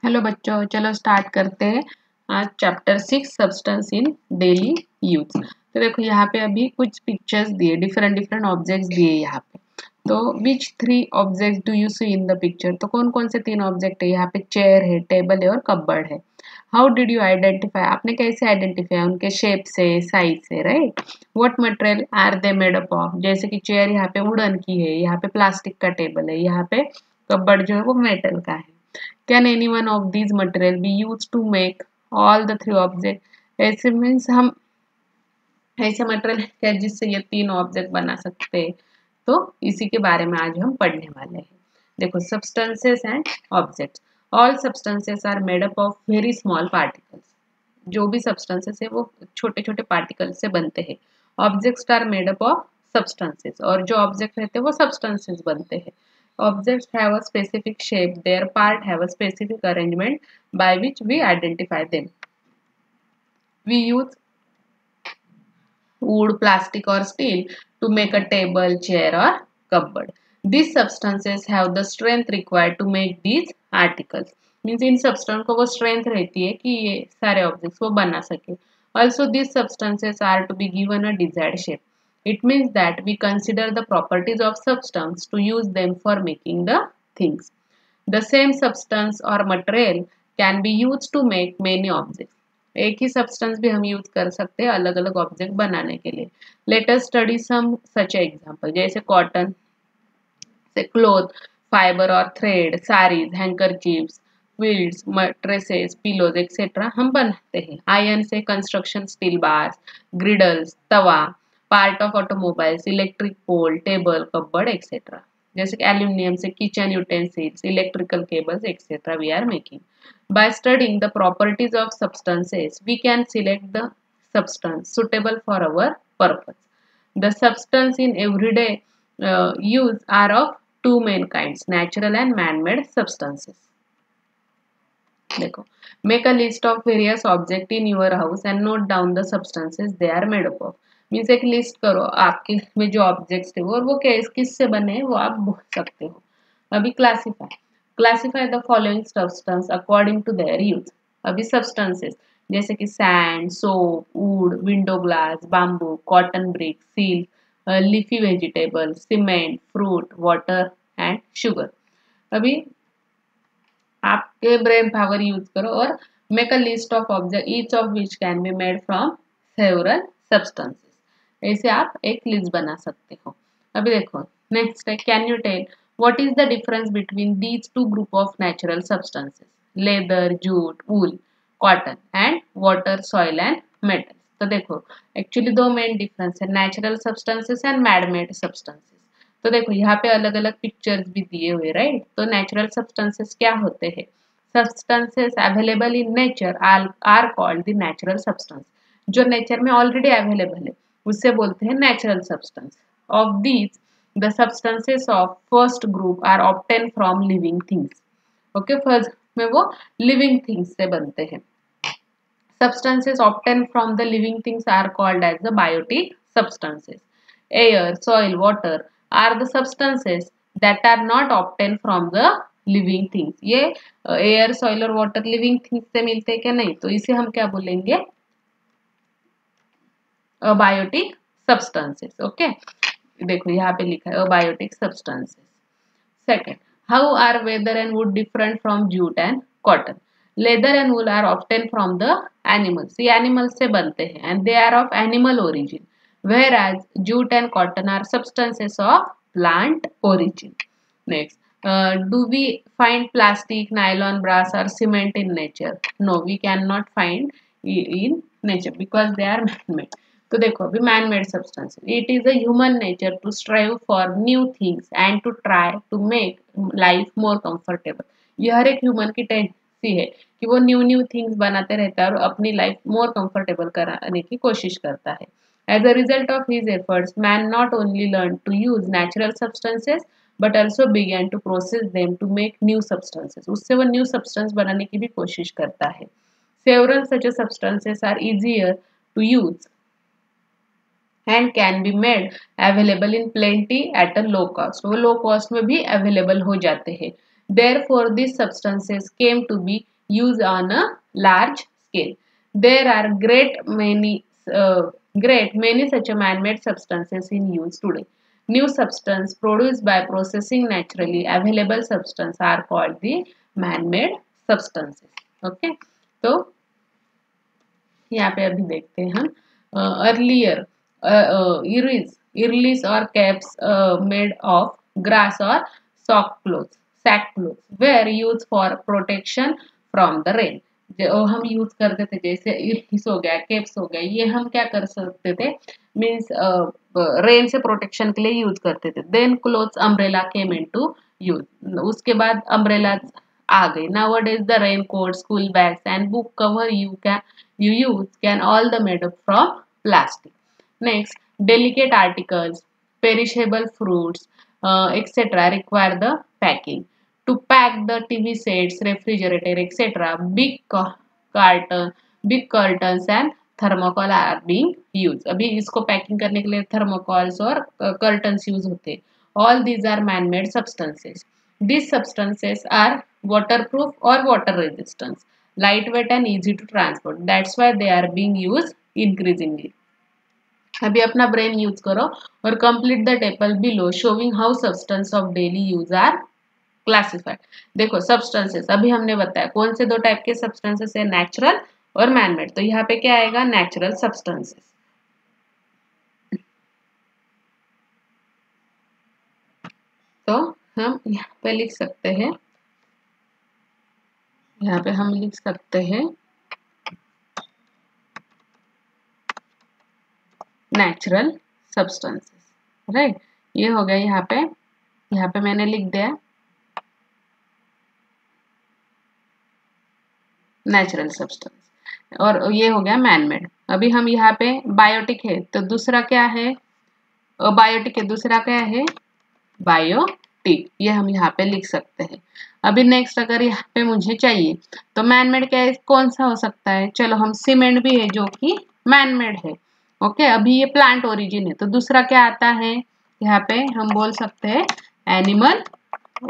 Hello बच्चों, चलो start करते हैं आज chapter 6 substance in daily use. तो देखो यहाँ पे अभी कुछ पिक्चर्स दिए, डिफरेंट डिफरेंट ऑब्जेक्ट्स दिए यहाँ पे। तो which 3 objects do you see in the picture? तो कौन कौन से 3 ऑब्जेक्ट है यहाँ पे? चेयर है, टेबल है और कपबोर्ड है। How did you identify? आपने कैसे आइडेंटिफाई? उनके शेप से, साइज से, right? What material are they made up of? जैसे कि चेयर यहाँ पे वुडन की है, यहाँ पे प्लास्टिक का टेबल है, यहाँ पे कपबोर्ड जो है वो मेटल का है। Can any one of these material be used to make all the 3 objects? ऐसे मीन्स हम ऐसे मटेरियल है जिससे ये 3 ऑब्जेक्ट बना सकते हैं। तो इसी के बारे में आज हम पढ़ने वाले हैं। देखो, substances and objects. All substances are made up of very small particles. जो भी सब्सटेंसेस है वो छोटे छोटे पार्टिकल्स से बनते हैं। Objects are made up of substances, और जो ऑब्जेक्ट रहते हैं वो सब्सटेंसेस बनते हैं। Objects have a specific shape, their part have a specific arrangement by which we identify them. We use wood, plastic or steel to make a table, chair or cupboard. These substances have the strength required to make these articles. Means in substance को वो strength रहती है कि ये सारे objects वो बना सके. Also these substances are to be given a desired shape. It means that we consider the properties of substance to use them for making the things. The same substance or material can be used to make many objects. एक ही substance भी हम use कर सकते हैं अलग अलग object बनाने के लिए। Let us study some such example, जैसे कॉटन से क्लोथ, फाइबर और thread, saris, handkerchiefs, quilts, mattresses, pillows etcetera हम बनाते हैं। आयरन से construction steel bars, griddles, tawa, part of automobiles, electric pole, table, cupboard etcetera. जैसे कि एल्यूमिनियम से kitchen utensils, electrical cables etcetera we are making. By studying the properties of substances, we can select the substance suitable for our purpose. The substance in everyday use are of two main kinds, natural and man-made substances. देखो, make a list of various objects in your house and note down the substances they are made up of. Means एक list करो आपके में जो objects थे वो, और वो किस से बने हैं वो आप बोल सकते हो। अभी classify the following substance according to their use. अभी सब्सटेंसेस जैसे कि sand, soap, wood, window glass, bamboo, cotton brick, silk, leafy vegetable, cement, fruit, water and sugar. अभी आपके ब्रेन पावर यूज करो और make a list of object each of which can be made from several substances. ऐसे आप एक list बना सकते हो। अभी देखो नेक्स्ट है, can you tell what is the difference between these two group of natural substances? Leather, jute, wool, cotton and water, soil and metals. तो देखो एक्चुअली दो मेन डिफरेंस है, natural substances and man made substances. तो देखो यहाँ पे अलग अलग पिक्चर्स भी दिए हुए, राइट? तो नेचुरल सब्सटेंसेस क्या होते हैं? Substances available in nature are called the natural substance. जो नेचर में ऑलरेडी अवेलेबल है उससे बोलते हैं natural substance. Of these the substances of first group are obtain from living things. Okay, first में वो लिविंग थिंग्स से बनते हैं। Substances obtained from the living things are called as the biotic substances. Air, soil, water are the substances that are not obtained from the living things. ये air, soil और water living things से मिलते हैं क्या? नहीं। तो इसे हम क्या बोलेंगे? Abiotic substances. Okay, देखो यहाँ पे लिखा है abiotic substances. Second, how are leather and wood different from jute and cotton? Leather and wool are obtained from the animals. ये animals से बनते हैं and they are of animal origin. Whereas jute and cotton are substances of plant origin. Next, do we find plastic, nylon, brass or cement in nature? No, we cannot find in nature because they are man-made. तो देखो अभी man made substance, it is a human nature to strive for new things and to try to make life more comfortable. ये हर एक human की tendency है कि वो न्यू थिंग्स बनाते रहता है और अपनी लाइफ मोर कंफर्टेबल कराने की कोशिश करता है। As a result of his efforts man not only learn to use natural substances but also begin to process them to make new substances. उससे वो न्यू सब्सटेंस बनाने की भी कोशिश करता है। Several such substances are easier to use and can be made available in plenty at a low cost. वो low cost में भी available हो जाते हैं. Therefore, these substances came to be use on a large scale. There are many such a man-made substances in use today. New substance produced by processing naturally available substance are called the man-made substances. Okay, तो यहाँ पे अभी देखते हैं हम earlier इरलिस और caps made of grass और sack clothes were used for protection from the rain. जो हम यूज करते थे जैसे इरलिस हो गया, कैप्स हो गया, ये हम क्या कर सकते थे, मीन्स रेन से प्रोटेक्शन के लिए यूज करते थे. Then clothes umbrella came into use, उसके बाद अम्ब्रेला आ गई. Nowadays the raincoat, school bags and book cover you use can all the made up from plastic. Next, delicate articles, perishable fruits, etc. require the packing. To pack the TV sets, refrigerator, etc. Big curtains and thermocol are being used. अभी इसको packing करने के लिए thermocols और curtains use होते हैं. All these are man-made substances. These substances are waterproof or water resistant, lightweight and easy to transport. That's why they are being used increasingly. अभी अपना ब्रेन यूज करो और complete the table below showing how substance of daily use are classified. देखो substances अभी हमने बताया कौन से दो टाइप के सब्सटेंसेस है, नेचुरल और मैनमेड. तो यहाँ पे क्या आएगा, नेचुरल सब्सटेंसेस. तो हम यहाँ पे लिख सकते हैं, यहाँ पे हम लिख सकते हैं नेचुरल सब्सटेंसेस. राइट, ये हो गया. यहाँ पे मैंने लिख दिया नेचुरल सब्सटेंस और ये हो गया मैनमेड. अभी हम यहाँ पे बायोटिक है तो दूसरा क्या है, बायोटिक है, दूसरा क्या है बायोटिक. ये हम यहाँ पे लिख सकते हैं. अभी नेक्स्ट अगर यहाँ पे मुझे चाहिए तो मैनमेड क्या है, कौन सा हो सकता है, चलो हम सीमेंट भी है जो कि मैनमेड है. ओके, अभी ये प्लांट ओरिजिन है तो दूसरा क्या आता है, यहाँ पे हम बोल सकते हैं animal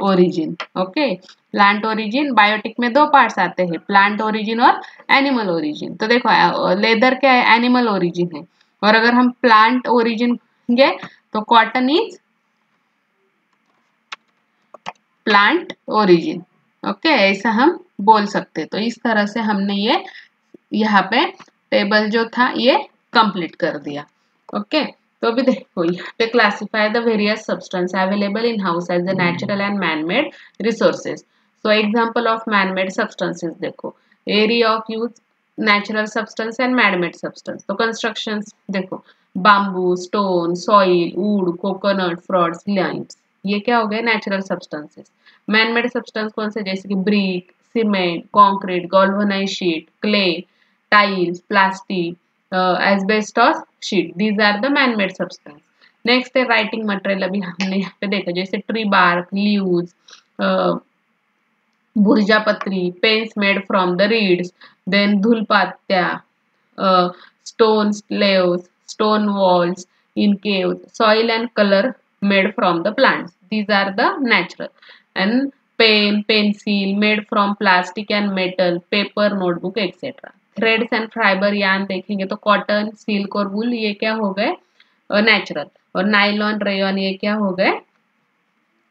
origin. Okay, plant origin, biotic में दो पार्ट्स आते हैं, प्लांट ओरिजिन और एनिमल ओरिजिन. तो देखो लेदर क्या है, एनिमल ओरिजिन है. और अगर हम प्लांट ओरिजिन लेंगे तो cotton is plant origin. Okay, ऐसा हम बोल सकते हैं. तो इस तरह से हमने ये यहाँ पे टेबल जो था ये कंप्लीट कर दिया. ओके, तो अभी देखो यहाँ पे classify the various substance available in house as the natural and manmade resources. So example of manmade substances देखो, area of use natural substance and manmade substance. तो कंस्ट्रक्शंस देखो, bamboo, stone, soil, wood, coconut, fronds, limes, ये क्या हो गए natural substances. Manmade substance कौन से, जैसे कि brick, cement, concrete, galvanized sheet, clay, tiles, plastic, asbestos sheet. These are the man-made substance. Next है writing material. अभी हमने यहाँ पे देखा जैसे ट्री बार्क, लीव्स, भुर्जापत्री, pens made from the reeds, then धूलपात्या, stone slabs, stone walls in caves, soil and colour made from the plants. These are the natural. And pen, pencil made from plastic and metal, paper, notebook, etc. Threads and fibre yarn देखेंगे तो cotton, silk और वूल ये क्या हो गए natural. और nylon, rayon ये क्या हो गए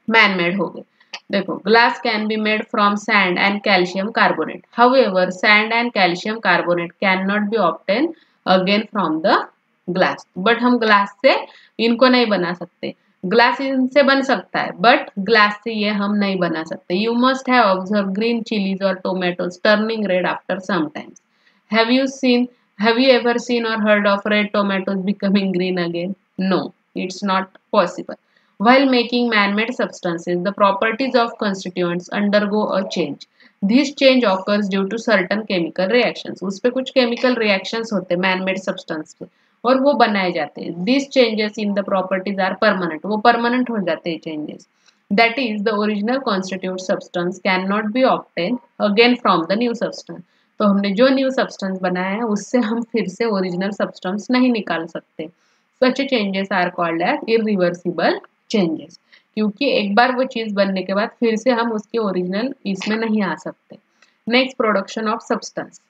मैनमेड हो गए. देखो glass can be made from sand and calcium carbonate. However sand and calcium carbonate can not be obtain again from the glass. But हम ग्लास से इनको नहीं बना सकते. ग्लास इनसे बन सकता है बट ग्लास से ये हम नहीं बना सकते. You must have observe green chillies और tomatoes turning red after some times. Have you ever seen or heard of red tomatoes becoming green again? No, it's not possible. While making man-made substances, the properties of constituents undergo a change. This change occurs due to certain chemical reactions. उस पे कुछ chemical reactions होते हैं man-made substance पे और वो बनाए जाते हैं. These changes in the properties are permanent. वो permanent हो जाते हैं changes. That is, the original constituent substance cannot be obtained again from the new substance. तो हमने जो न्यू सब्सटेंस बनाया है उससे हम फिर से ओरिजिनल सब्सटेंस नहीं निकाल सकते. Such changes are called as irreversible changes. क्योंकि एक बार वो चीज़ बनने के बाद फिर से हम उसके ओरिजिनल इसमें नहीं आ सकते. Next, production of substance.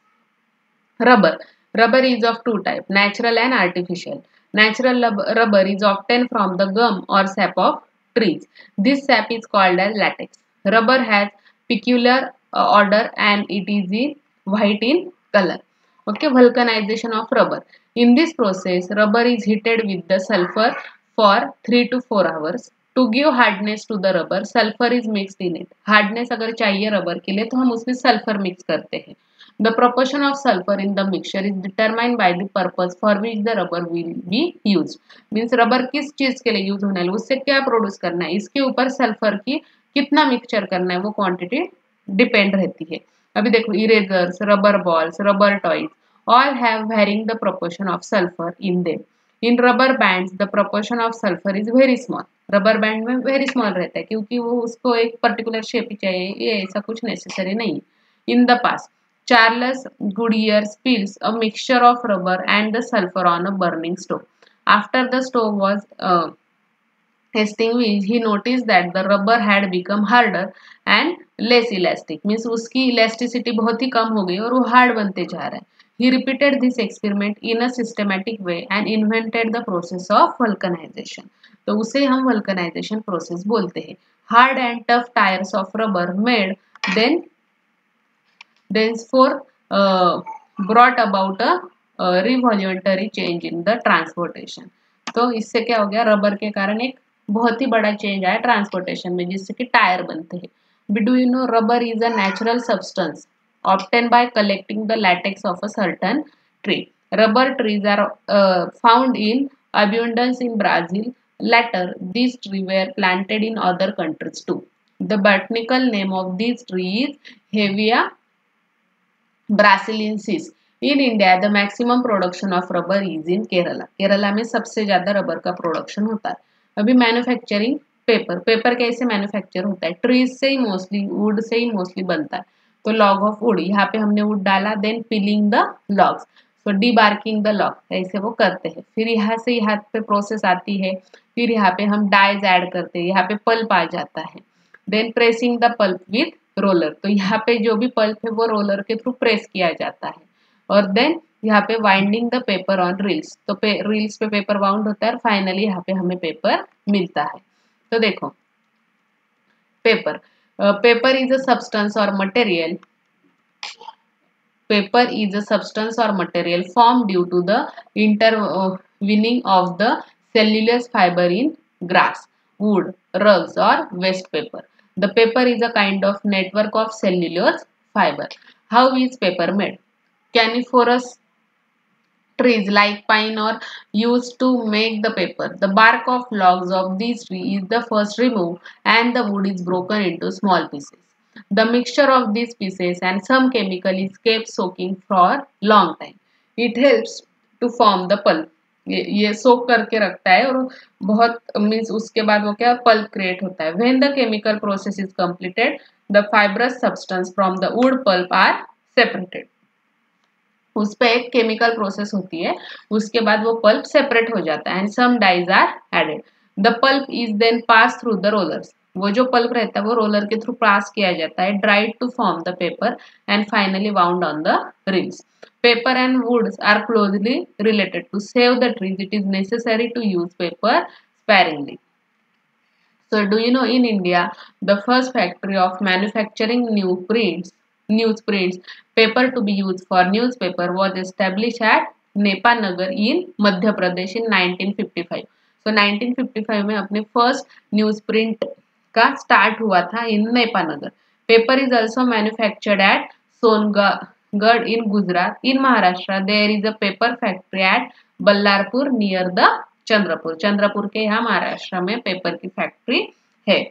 Rubber. Rubber is of two types, natural and artificial. Natural rubber is obtained from the gum or sap of trees. This sap is called as latex. Rubber has peculiar odor and it is white in color. Okay, vulcanization of rubber. In this process, rubber is heated with the sulfur for 3 to 4 hours. To give hardness to the rubber, sulfur is mixed in it. Hardness अगर चाहिए rubber के लिए तो हम उसमें sulphur mix करते हैं. The proportion of sulfur in the mixture is determined by the purpose for which the rubber will be used. Means rubber किस चीज के लिए यूज होने वाला है, उससे क्या प्रोड्यूस करना है, इसके ऊपर सल्फर की कितना मिक्सचर करना है वो क्वांटिटी डिपेंड रहती है. अभी देखो erasers, rubber balls, rubber toys all have varying the proportion of sulfur in them. In rubber bands the proportion of sulfur is very small. Rubber band में वेरी स्मॉल रहता है क्योंकि वो उसको एक पर्टिकुलर शेप ही चाहिए, ये ऐसा कुछ नेसेसरी नहीं. In the past Charles Goodyear spills a mixture of rubber and the sulfur on a burning stove. After the stove was extinguished, he noticed that the rubber had become harder and less elastic. Means उसकी elasticity बहुत ही कम हो गई और वो hard बनते जा रहा है. He repeated this experiment in a systematic way and invented the process of vulcanization. तो उसे हम vulcanization process बोलते हैं. Hard and tough tires of rubber made then thenceforth brought about a revolutionary change in the transportation. तो इससे क्या हो गया, रबर के कारण एक बहुत ही बड़ा चेंज आया ट्रांसपोर्टेशन में, जिससे कि टायर बनते हैं. But do you know rubber is a natural substance obtained by collecting the latex of a certain tree. Rubber trees are found in abundance in Brazil. Later, these trees were planted in other countries too. The botanical name of these trees is Hevea brasiliensis. In India the maximum production of rubber is in Kerala. Kerala में सबसे ज्यादा rubber का production होता है. अभी manufacturing paper. Paper कैसे manufacture होता है, ट्रीज से ही mostly, would say he mostly बनता है. तो लॉग ऑफ वुड, यहाँ पे हमने वुड डाला, देन पिलिंग द लॉग्स, तो डीबार्किंग द लॉग, ऐसे वो करते हैं. फिर यहाँ से यहाँ पे प्रोसेस आती है, फिर यहाँ पे हम डाइज ऐड करते हैं, यहाँ पे पल्प आ जाता है. Then pressing the pulp with roller, तो यहाँ पे जो भी पल्प है वो रोलर के थ्रू प्रेस किया जाता है. और देन यहाँ पे winding the paper on reels, तो रील्स पे पेपर वाउंड होता है और फाइनली यहाँ पे हमें पेपर मिलता है. तो देखो paper. Paper is a substance और material. Paper is a substance or material formed due to the interweaving of the cellulose fiber in grass, wood, rugs or waste paper. The paper is a kind of network of cellulose fiber. How is paper made? Coniferous trees like pine are used to make the paper. The bark of logs of these trees is the first removed and the wood is broken into small pieces. The mixture of these pieces and some chemical is kept soaking for long time. It helps to form the pulp. ये सोक करके रखता है और बहुत means उसके बाद वो क्या पल्प क्रिएट होता है. When the chemical process is completed, the fibrous substance from the wood pulp are separated. उस पर एक केमिकल प्रोसेस होती है, उसके बाद वो पल्प सेपरेट हो जाता है. And some dyes are added. The pulp is then pass through the rollers. वो जो पल्प रहता है वो रोलर के थ्रू पास किया जाता है, dried to form the paper and finally wound on the reels. Paper and woods are closely related. To save the trees it is necessary to use paper sparingly. So do you know in India the first factory of manufacturing newsprints paper to be used for newspaper was established at Nepanagar in Madhya Pradesh in 1955. So 1955 में अपने first newsprint का start हुआ था in Nepanagar. Paper is also manufactured at Songadh in Gujarat. In Maharashtra there is a paper factory at Ballarpur near the Chandrapur. Chandrapur के यहाँ महाराष्ट्र में paper की factory है.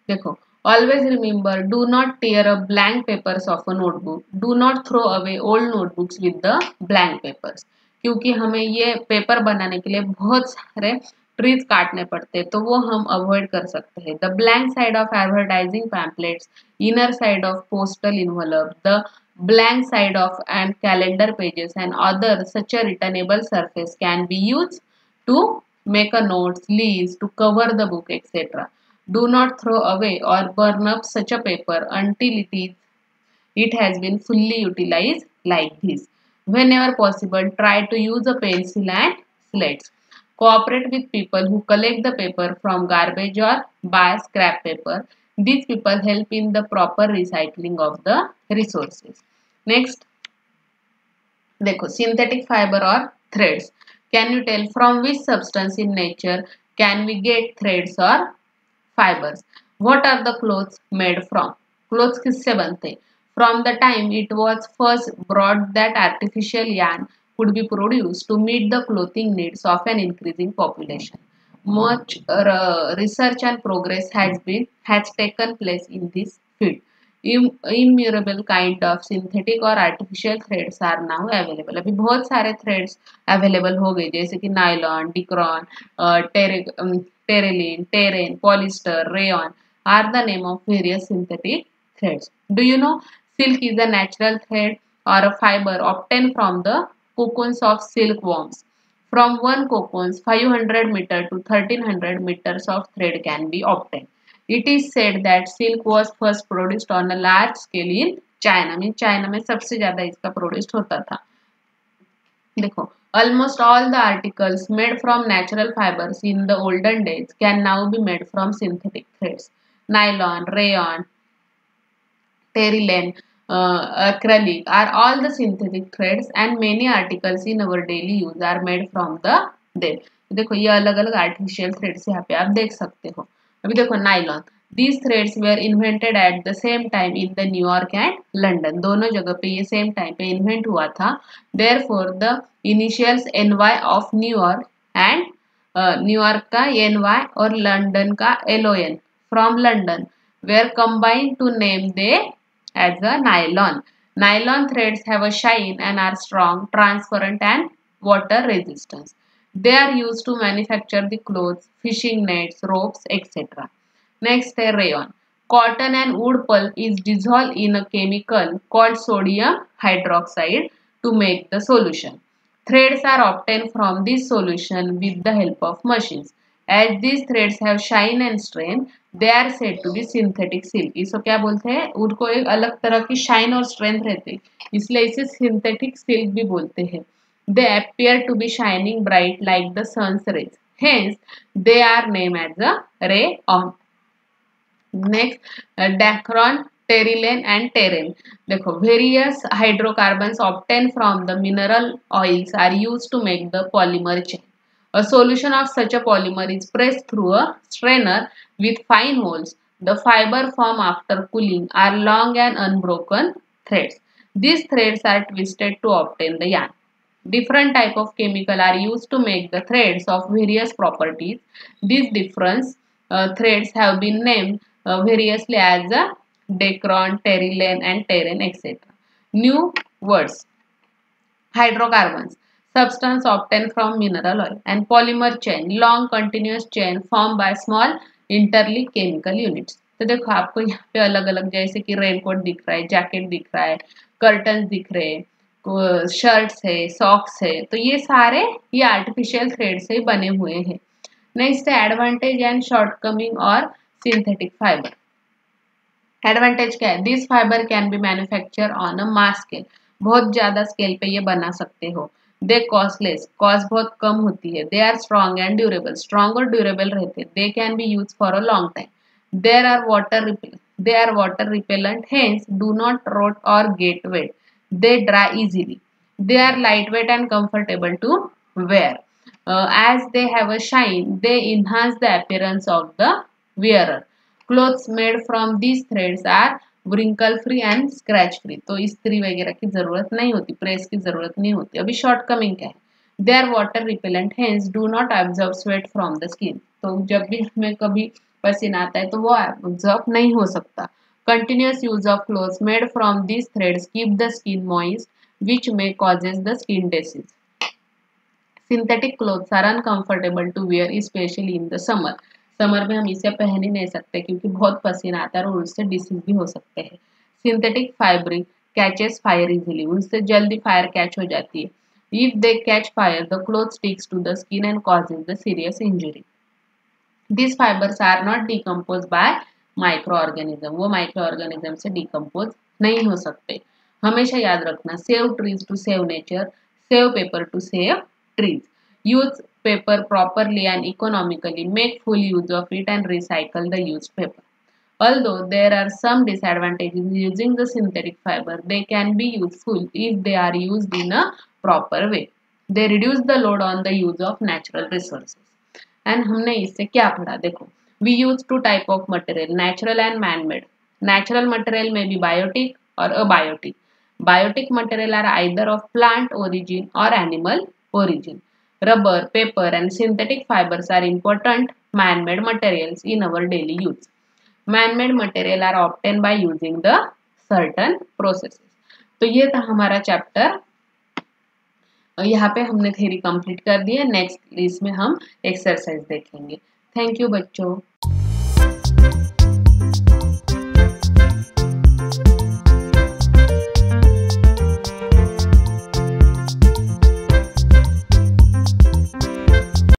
देखो always remember, do not tear up blank papers of a notebook. Do not throw away old notebooks with the blank papers. क्योंकि हमें ये paper बनाने के लिए बहुत सारे ट्रीज काटने पड़ते हैं, तो वो हम अवॉइड कर सकते हैं. The blank side of advertising pamphlets, inner side of postal envelope, the blank side of and calendar pages and other such a returnable surface can be used to make a notes, leaves, to cover the book, etc. Do not throw away or burn up such a paper until it has been fully utilized like this. Whenever possible, try to use a pencil and slates. Cooperate with people who collect the paper from garbage or buy scrap paper. These people help in the proper recycling of the resources. Next, देखो synthetic fiber or threads. Can you tell from which substance in nature can we get threads or fibers? What are the clothes made from? Clothes किससे बनते? From the time it was first brought that artificial yarn could be produced to meet the clothing needs of an increasing population. Much research and progress has taken place in this field. Immutable kind of synthetic और artificial threads are now available. अभी बहुत सारे threads available हो गए जैसे कि nylon, dicron, terylene, terene, polyester, rayon are the name of various synthetic threads. Do you know silk is a natural thread or a fiber obtained from the cocoons of silkworms. From one cocoon, 500 meter to 1300 meters of thread can be obtained. It is said that silk was first produced on a large scale in China. Mean China में सबसे ज्यादा इसका produced होता था. देखो, almost all the articles made from natural fibers in the olden days can now be made from synthetic threads. Nylon, rayon, terylene, acrylic are all the synthetic threads and many articles in our daily use are made from the them. देखो ये अलग अलग artificial threads यहाँ पे आप देख सकते हो. अभी देखो nylon. These threads were invented at the same time in the New York and London. दोनों जगह पे ये सेम टाइम पे इन्वेंट हुआ था. Therefore the initials NY of New York and New York का NY और लंदन का LON from London were combined to name they as a nylon. Nylon threads have a shine and are strong, transparent and water resistance. They are used to manufacture the clothes, fishing nets, ropes, etc. Next है rayon. Cotton and wood pulp is dissolved in a chemical called sodium hydroxide to make the solution. Threads are obtained from this solution with the help of machines. As these threads have shine and strength, they are said to be synthetic silk. इसको क्या बोलते हैं? उनको एक अलग तरह की shine और स्ट्रेंथ रहती है, इसलिए इसे सिंथेटिक सिल्क भी बोलते हैं. They appear to be shining bright like the sun's rays. Hence, they are named as the rayon. Next, dacron, terylene and terene. देखो, various hydrocarbons obtained from the mineral oils are used to make the polymer chain. A solution of such a polymer is pressed through a strainer with fine holes. The fiber formed after cooling are long and unbroken threads. These threads are twisted to obtain the yarn. Different type of chemical are used to make the threads of various properties. These different threads have been named variously as dacron, terylene and terene, etc. New words. Hydrocarbons, substance obtained from mineral oil, and polymer chain, long continuous chain formed by small interlinked chemical units. तो देखो आपको यहाँ पे अलग अलग जैसे कि raincoat दिख रहा है, जैकेट दिख रहा है, कर्टन दिख रहे हैं, शर्ट्स है, सॉक्स है, तो ये सारे ये आर्टिफिशियल थ्रेड से बने हुए हैं. नेक्स्ट है एडवांटेज एंड शॉर्टकमिंग और सिंथेटिक फाइबर. एडवांटेज क्या है? This fibre can be manufacture on a mass scale. बहुत ज्यादा स्केल पे ये बना सकते हो. दे कॉस्टलेस, कॉस्ट बहुत कम होती है. They are strong and durable, strong और ड्यूरेबल रहते हैं. They can be use for a long time. There are water repellent, hence do not rot or get wet. They dry easily. They are lightweight and comfortable to wear. As they have a shine, they enhance the appearance of the wearer. Clothes made from these threads are wrinkle free and scratch free. तो इस्त्री वगैरह की जरूरत नहीं होती, press की जरूरत नहीं होती. अभी शॉर्टकमिंग क्या है? They are water repellent, hence do not absorb sweat from the skin. तो जब भी हमें कभी पसीना आता है तो वो absorb नहीं हो सकता. Continuous use of clothes made from these threads keep the skin moist, which may causes the skin disease. Synthetic clothes are uncomfortable to wear, especially in the summer. Summer में हम इसे पहन ही नहीं सकते क्योंकि बहुत पसीना आता है और उससे डिसीज भी हो सकते हैं. Synthetic fabric catches fire easily, उनसे जल्दी फायर कैच हो जाती है. If they catch fire, the cloth sticks to the skin and causes the serious injury. This fibers are not decompose by micro organism, वो माइक्रो ऑर्गेनिज्म से decompose नहीं हो सकते। हमेशा याद रखना, save trees to save nature, save paper to save trees, use paper properly and economically, make full use of it and recycle the use paper. Although there are some disadvantages using the synthetic fiber, they can be useful if they are used in a proper way. They reduce the load on the use of natural resources. And हमने इससे क्या पढ़ा, देखो, we use two type of material, natural and man made. Natural material में बी biotic और abiotic. Biotic material are either of plant origin और animal origin. Rubber, paper and synthetic fibers are important man-made materials in our daily use. Man-made material are obtained by using the certain processes. तो ये था हमारा chapter. यहाँ पे हमने theory complete कर दी है. नेक्स्ट इसमें हम एक्सरसाइज देखेंगे. थैंक यू बच्चों.